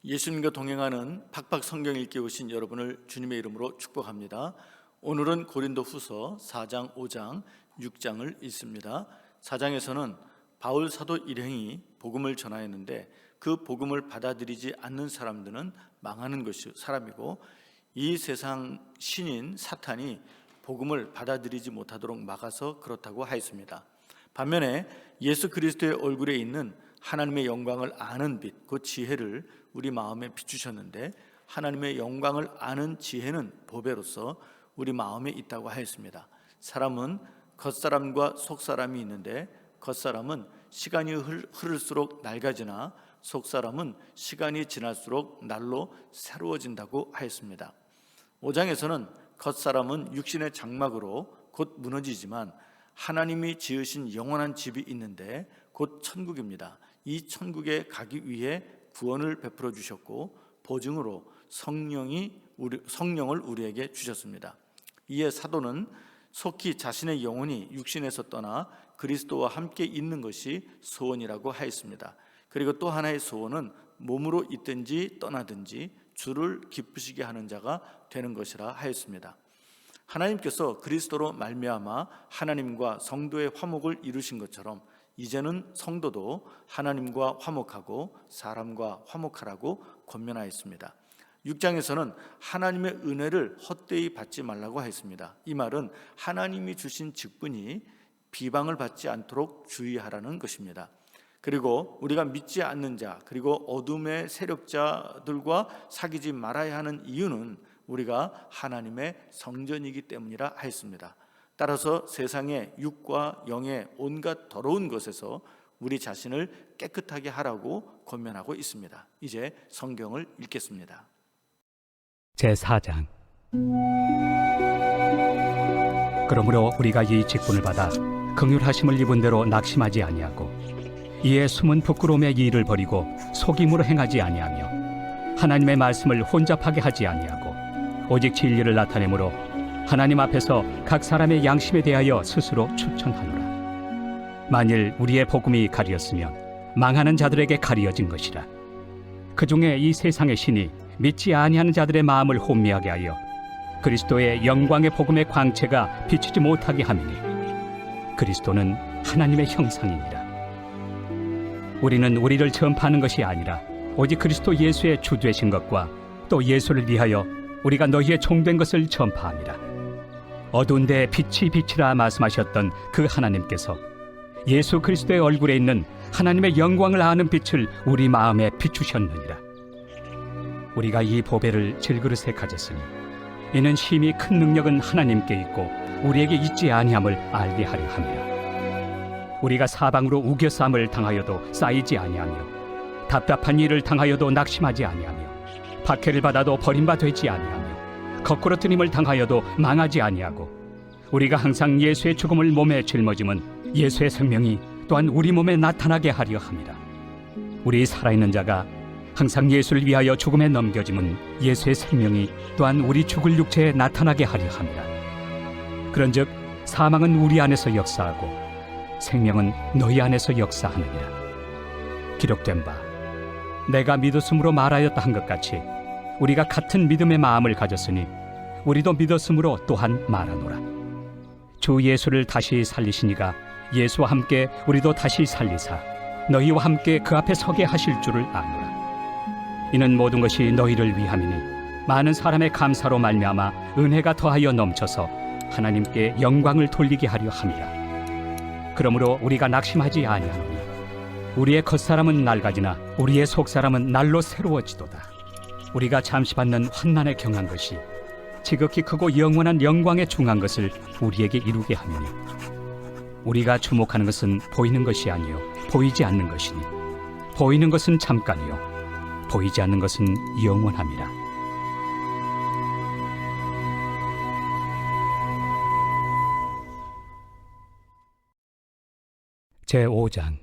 예수님과 동행하는 팍팍 성경 읽기 오신 여러분을 주님의 이름으로 축복합니다. 오늘은 고린도후서 4장, 5장, 6장을 읽습니다. 4장에서는 바울 사도 일행이 복음을 전하였는데 그 복음을 받아들이지 않는 사람들은 망하는 것이 사람이고, 이 세상 신인 사탄이 복음을 받아들이지 못하도록 막아서 그렇다고 하였습니다. 반면에 예수 그리스도의 얼굴에 있는 하나님의 영광을 아는 빛, 그 지혜를 우리 마음에 비추셨는데, 하나님의 영광을 아는 지혜는 보배로서 우리 마음에 있다고 하였습니다. 사람은 겉사람과 속사람이 있는데, 겉사람은 시간이 흐를수록 낡아지나 속사람은 시간이 지날수록 날로 새로워진다고 하였습니다. 5장에서는 겉사람은 육신의 장막으로 곧 무너지지만 하나님이 지으신 영원한 집이 있는데 곧 천국입니다. 이 천국에 가기 위해 구원을 베풀어 주셨고 보증으로 성령을 우리에게 주셨습니다. 이에 사도는 속히 자신의 영혼이 육신에서 떠나 그리스도와 함께 있는 것이 소원이라고 하였습니다. 그리고 또 하나의 소원은 몸으로 있든지 떠나든지 주를 기쁘시게 하는 자가 되는 것이라 하였습니다. 하나님께서 그리스도로 말미암아 하나님과 성도의 화목을 이루신 것처럼 이제는 성도도 하나님과 화목하고 사람과 화목하라고 권면하였습니다. 6장에서는 하나님의 은혜를 헛되이 받지 말라고 했습니다. 이 말은 하나님이 주신 직분이 비방을 받지 않도록 주의하라는 것입니다. 그리고 우리가 믿지 않는 자, 그리고 어둠의 세력자들과 사귀지 말아야 하는 이유는 우리가 하나님의 성전이기 때문이라 하였습니다. 따라서 세상의 육과 영의 온갖 더러운 것에서 우리 자신을 깨끗하게 하라고 권면하고 있습니다. 이제 성경을 읽겠습니다. 제4장. 그러므로 우리가 이 직분을 받아 긍휼하심을 입은 대로 낙심하지 아니하고 이에 숨은 부끄러움의 일을 버리고 속임으로 행하지 아니하며 하나님의 말씀을 혼잡하게 하지 아니하고 오직 진리를 나타내므로 하나님 앞에서 각 사람의 양심에 대하여 스스로 추천하노라. 만일 우리의 복음이 가리었으면 망하는 자들에게 가리어진 것이라. 그 중에 이 세상의 신이 믿지 아니하는 자들의 마음을 혼미하게 하여 그리스도의 영광의 복음의 광채가 비추지 못하게 함이니 그리스도는 하나님의 형상이니라. 우리는 우리를 전파하는 것이 아니라 오직 그리스도 예수의 주 되신 것과 또 예수를 위하여 우리가 너희의 종된 것을 전파함이라. 어두운 데에 빛이 빛이라 말씀하셨던 그 하나님께서 예수 그리스도의 얼굴에 있는 하나님의 영광을 아는 빛을 우리 마음에 비추셨느니라. 우리가 이 보배를 질그릇에 가졌으니 이는 심히 큰 능력은 하나님께 있고 우리에게 있지 아니함을 알게 하려 함이라. 우리가 사방으로 우겨쌈을 당하여도 쌓이지 아니하며 답답한 일을 당하여도 낙심하지 아니하며 박해를 받아도 버림받지 아니하며 거꾸로 뜨림을 당하여도 망하지 아니하고 우리가 항상 예수의 죽음을 몸에 짊어짐은 예수의 생명이 또한 우리 몸에 나타나게 하려 함이라. 우리 살아있는 자가 항상 예수를 위하여 죽음에 넘겨짐은 예수의 생명이 또한 우리 죽을 육체에 나타나게 하려 함이라. 그런즉 사망은 우리 안에서 역사하고 생명은 너희 안에서 역사하느니라. 기록된 바 내가 믿었으므로 말하였다 한 것 같이 우리가 같은 믿음의 마음을 가졌으니 우리도 믿었으므로 또한 말하노라. 주 예수를 다시 살리시니가 예수와 함께 우리도 다시 살리사 너희와 함께 그 앞에 서게 하실 줄을 아노라. 이는 모든 것이 너희를 위함이니 많은 사람의 감사로 말미암아 은혜가 더하여 넘쳐서 하나님께 영광을 돌리게 하려 함이라. 그러므로 우리가 낙심하지 아니하노니 우리의 겉사람은 낡아지나 우리의 속사람은 날로 새로워지도다. 우리가 잠시 받는 환난에 경한 것이 지극히 크고 영원한 영광에 중한 것을 우리에게 이루게 하느니 우리가 주목하는 것은 보이는 것이 아니요 보이지 않는 것이니 보이는 것은 잠깐이요 보이지 않는 것은 영원함이라. 제5장.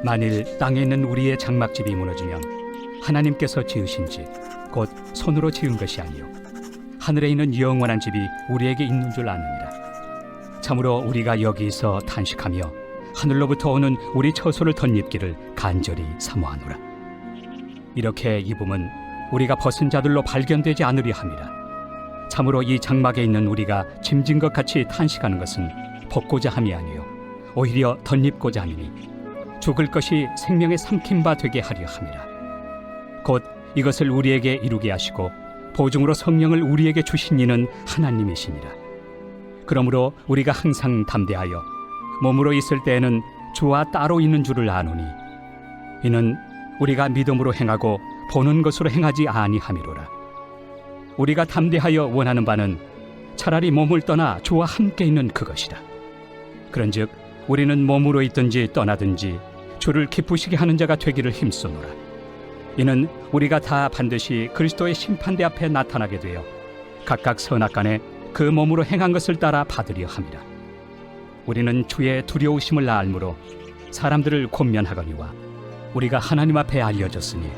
만일 땅에 있는 우리의 장막집이 무너지면 하나님께서 지으신 집 곧 손으로 지은 것이 아니요 하늘에 있는 영원한 집이 우리에게 있는 줄 아느니라. 참으로 우리가 여기서 탄식하며 하늘로부터 오는 우리 처소를 덧입기를 간절히 사모하노라. 이렇게 입음은 우리가 벗은 자들로 발견되지 않으려 함이라. 참으로 이 장막에 있는 우리가 짐진 것 같이 탄식하는 것은 벗고자 함이 아니요 오히려 덧입고자 함이니 죽을 것이 생명의 삼킨 바 되게 하려 함이라. 곧 이것을 우리에게 이루게 하시고 보증으로 성령을 우리에게 주신 이는 하나님이시니라. 그러므로 우리가 항상 담대하여 몸으로 있을 때에는 주와 따로 있는 줄을 아노니 이는 우리가 믿음으로 행하고 보는 것으로 행하지 아니함이로라. 우리가 담대하여 원하는 바는 차라리 몸을 떠나 주와 함께 있는 그것이라. 그런즉 우리는 몸으로 있든지 떠나든지 주를 기쁘시게 하는 자가 되기를 힘쓰노라. 이는 우리가 다 반드시 그리스도의 심판대 앞에 나타나게 되어 각각 선악간에 그 몸으로 행한 것을 따라 받으려 함이라. 우리는 주의 두려우심을 알므로 사람들을 권면하거니와 우리가 하나님 앞에 알려졌으니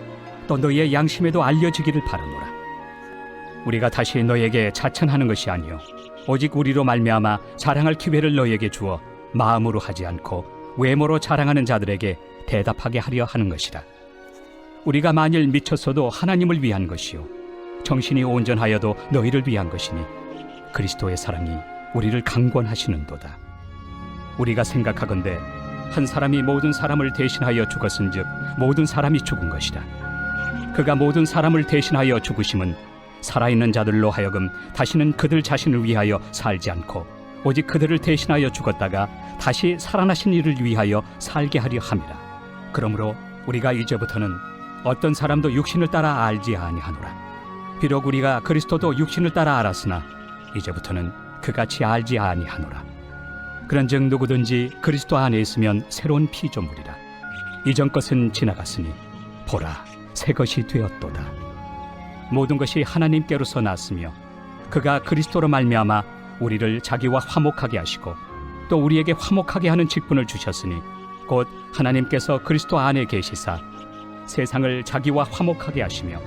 또 너희의 양심에도 알려지기를 바라노라. 우리가 다시 너희에게 자천하는 것이 아니요 오직 우리로 말미암아 자랑할 기회를 너희에게 주어 마음으로 하지 않고 외모로 자랑하는 자들에게 대답하게 하려 하는 것이라. 우리가 만일 미쳤어도 하나님을 위한 것이요 정신이 온전하여도 너희를 위한 것이니 그리스도의 사랑이 우리를 강권하시는도다. 우리가 생각하건대 한 사람이 모든 사람을 대신하여 죽었은즉 모든 사람이 죽은 것이라. 그가 모든 사람을 대신하여 죽으심은 살아있는 자들로 하여금 다시는 그들 자신을 위하여 살지 않고 오직 그들을 대신하여 죽었다가 다시 살아나신 이를 위하여 살게 하려 함이라. 그러므로 우리가 이제부터는 어떤 사람도 육신을 따라 알지 아니하노라. 비록 우리가 그리스도도 육신을 따라 알았으나 이제부터는 그같이 알지 아니하노라. 그런즉 누구든지 그리스도 안에 있으면 새로운 피조물이라. 이전 것은 지나갔으니 보라 새 것이 되었도다. 모든 것이 하나님께로서 났으며 그가 그리스도로 말미암아 우리를 자기와 화목하게 하시고 또 우리에게 화목하게 하는 직분을 주셨으니 곧 하나님께서 그리스도 안에 계시사 세상을 자기와 화목하게 하시며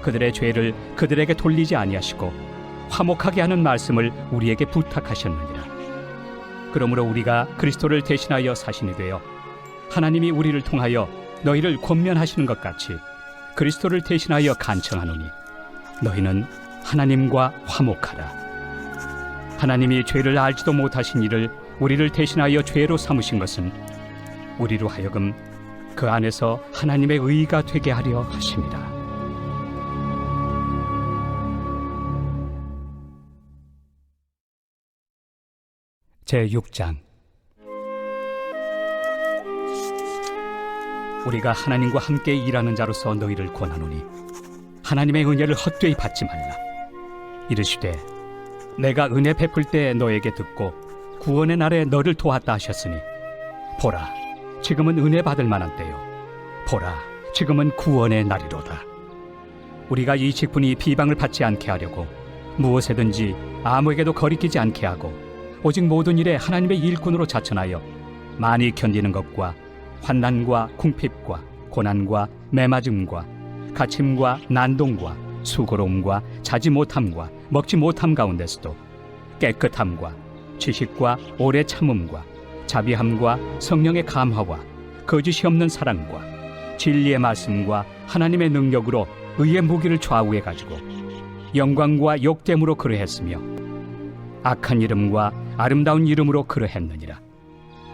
그들의 죄를 그들에게 돌리지 아니하시고 화목하게 하는 말씀을 우리에게 부탁하셨느니라. 그러므로 우리가 그리스도를 대신하여 사신이 되어 하나님이 우리를 통하여 너희를 권면하시는 것 같이 그리스도를 대신하여 간청하노니 너희는 하나님과 화목하라. 하나님이 죄를 알지도 못하신 이를 우리를 대신하여 죄로 삼으신 것은 우리로 하여금 그 안에서 하나님의 의가 되게 하려 하심이라. 제6장. 우리가 하나님과 함께 일하는 자로서 너희를 권하노니 하나님의 은혜를 헛되이 받지 말라. 이르시되 내가 은혜 베풀 때 너에게 듣고 구원의 날에 너를 도왔다 하셨으니 보라 지금은 은혜 받을 만한 때요 보라 지금은 구원의 날이로다. 우리가 이 직분이 비방을 받지 않게 하려고 무엇에든지 아무에게도 거리끼지 않게 하고 오직 모든 일에 하나님의 일꾼으로 자천하여 많이 견디는 것과 환난과 궁핍과 고난과 매맞음과 갇힘과 난동과 수고로움과 자지 못함과 먹지 못함 가운데서도 깨끗함과 지식과 오래 참음과 자비함과 성령의 감화와 거짓이 없는 사랑과 진리의 말씀과 하나님의 능력으로 의의 무기를 좌우해 가지고 영광과 욕됨으로 그러했으며 악한 이름과 아름다운 이름으로 그러했느니라.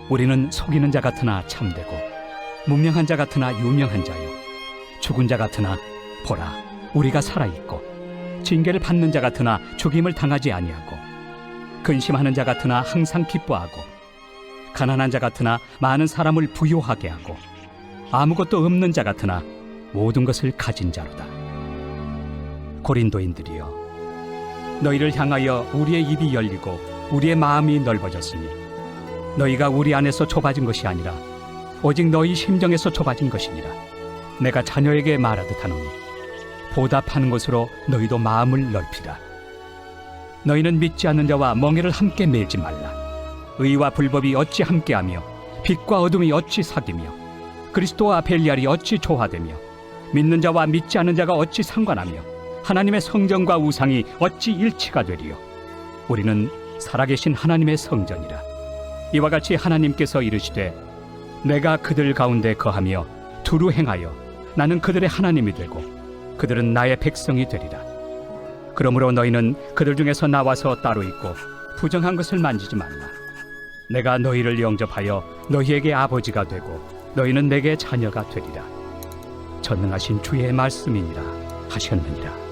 우리는 속이는 자 같으나 참되고 무명한 자 같으나 유명한 자요 죽은 자 같으나 보라 우리가 살아있고 징계를 받는 자 같으나 죽임을 당하지 아니하고 근심하는 자 같으나 항상 기뻐하고 가난한 자 같으나 많은 사람을 부요하게 하고 아무것도 없는 자 같으나 모든 것을 가진 자로다. 고린도인들이여 너희를 향하여 우리의 입이 열리고 우리의 마음이 넓어졌으니 너희가 우리 안에서 좁아진 것이 아니라 오직 너희 심정에서 좁아진 것이니라. 내가 자녀에게 말하듯 하노니 보답하는 것으로 너희도 마음을 넓히라. 너희는 믿지 않는 자와 멍에를 함께 매지 말라. 의와 불법이 어찌 함께하며 빛과 어둠이 어찌 사귀며 그리스도와 벨리알이 어찌 조화되며 믿는 자와 믿지 않는 자가 어찌 상관하며 하나님의 성전과 우상이 어찌 일치가 되리요. 우리는 살아계신 하나님의 성전이라. 이와 같이 하나님께서 이르시되 내가 그들 가운데 거하며 두루 행하여 나는 그들의 하나님이 되고 그들은 나의 백성이 되리라. 그러므로 너희는 그들 중에서 나와서 따로 있고 부정한 것을 만지지 말라. 내가 너희를 영접하여 너희에게 아버지가 되고 너희는 내게 자녀가 되리라. 전능하신 주의 말씀이니라 하셨느니라.